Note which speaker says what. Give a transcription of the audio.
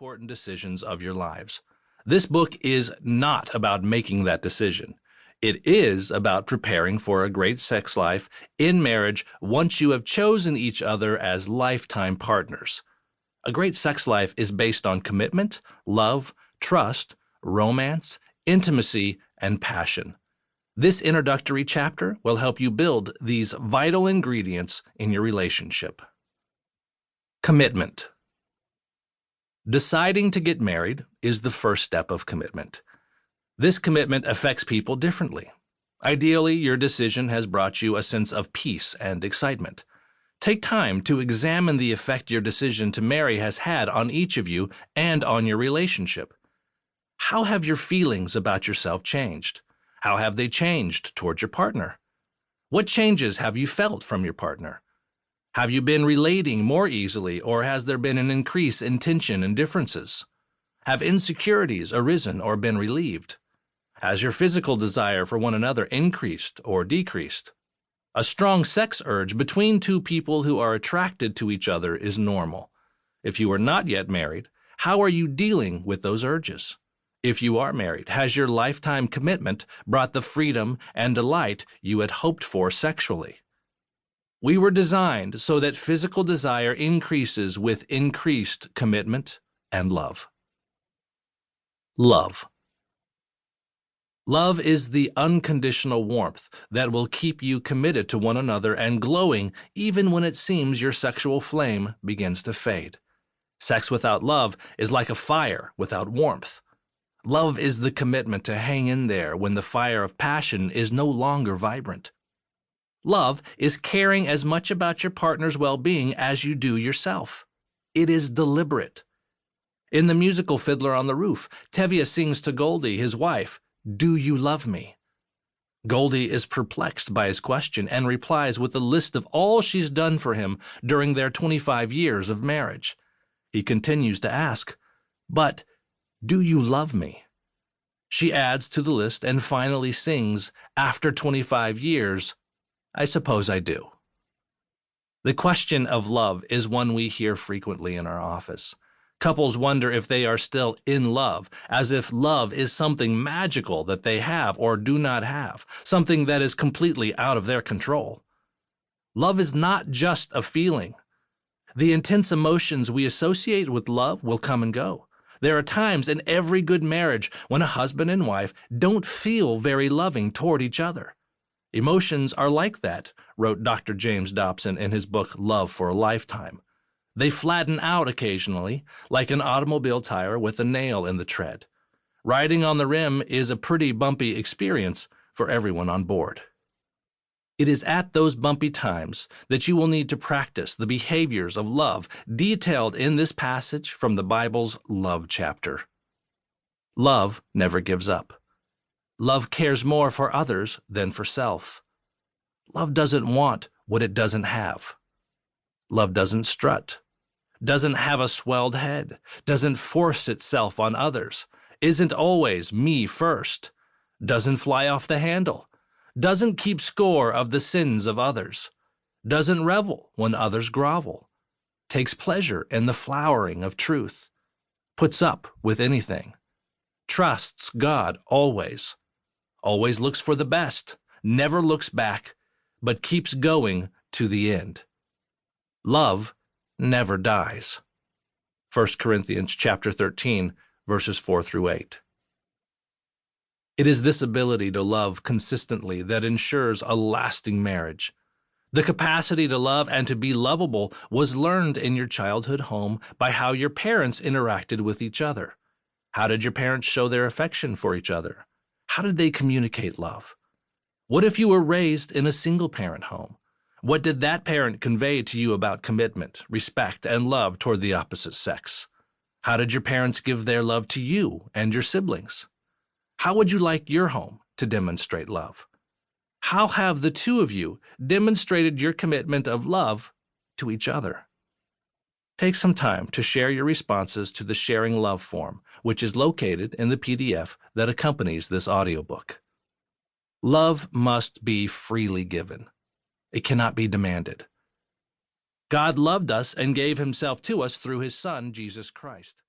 Speaker 1: important decisions of your lives. This book is not about making that decision. It is about preparing for a great sex life in marriage once you have chosen each other as lifetime partners. A great sex life is based on commitment, love, trust, romance, intimacy, and passion. This introductory chapter will help you build these vital ingredients in your relationship. Commitment. Deciding to get married is the first step of commitment. This commitment affects people differently. Ideally, your decision has brought you a sense of peace and excitement. Take time to examine the effect your decision to marry has had on each of you and on your relationship. How have your feelings about yourself changed? How have they changed towards your partner? What changes have you felt from your partner? Have you been relating more easily, or has there been an increase in tension and differences? Have insecurities arisen or been relieved? Has your physical desire for one another increased or decreased? A strong sex urge between two people who are attracted to each other is normal. If you are not yet married, how are you dealing with those urges? If you are married, has your lifetime commitment brought the freedom and delight you had hoped for sexually? We were designed so that physical desire increases with increased commitment and love. Love. Love is the unconditional warmth that will keep you committed to one another and glowing even when it seems your sexual flame begins to fade. Sex without love is like a fire without warmth. Love is the commitment to hang in there when the fire of passion is no longer vibrant. Love is caring as much about your partner's well-being as you do yourself. It is deliberate. In the musical Fiddler on the Roof, Tevye sings to Goldie, his wife, "Do you love me?" Goldie is perplexed by his question and replies with a list of all she's done for him during their 25 years of marriage. He continues to ask, "But do you love me?" She adds to the list and finally sings, after 25 years, "I suppose I do." The question of love is one we hear frequently in our office. Couples wonder if they are still in love, as if love is something magical that they have or do not have, something that is completely out of their control. Love is not just a feeling. The intense emotions we associate with love will come and go. There are times in every good marriage when a husband and wife don't feel very loving toward each other. Emotions are like that, wrote Dr. James Dobson in his book Love for a Lifetime. They flatten out occasionally, like an automobile tire with a nail in the tread. Riding on the rim is a pretty bumpy experience for everyone on board. It is at those bumpy times that you will need to practice the behaviors of love detailed in this passage from the Bible's love chapter. Love never gives up. Love cares more for others than for self. Love doesn't want what it doesn't have. Love doesn't strut, doesn't have a swelled head, doesn't force itself on others, isn't always me first, doesn't fly off the handle, doesn't keep score of the sins of others, doesn't revel when others grovel, takes pleasure in the flowering of truth, puts up with anything, trusts God always looks for the best, never looks back, but keeps going to the end. Love never dies. 1 Corinthians chapter 13, verses 4 through 8. It is this ability to love consistently that ensures a lasting marriage. The capacity to love and to be lovable was learned in your childhood home by how your parents interacted with each other. How did your parents show their affection for each other? How did they communicate love? What if you were raised in a single-parent home? What did that parent convey to you about commitment, respect, and love toward the opposite sex? How did your parents give their love to you and your siblings? How would you like your home to demonstrate love? How have the two of you demonstrated your commitment of love to each other? Take some time to share your responses to the Sharing Love form, which is located in the PDF that accompanies this audiobook. Love must be freely given. It cannot be demanded. God loved us and gave himself to us through his Son, Jesus Christ.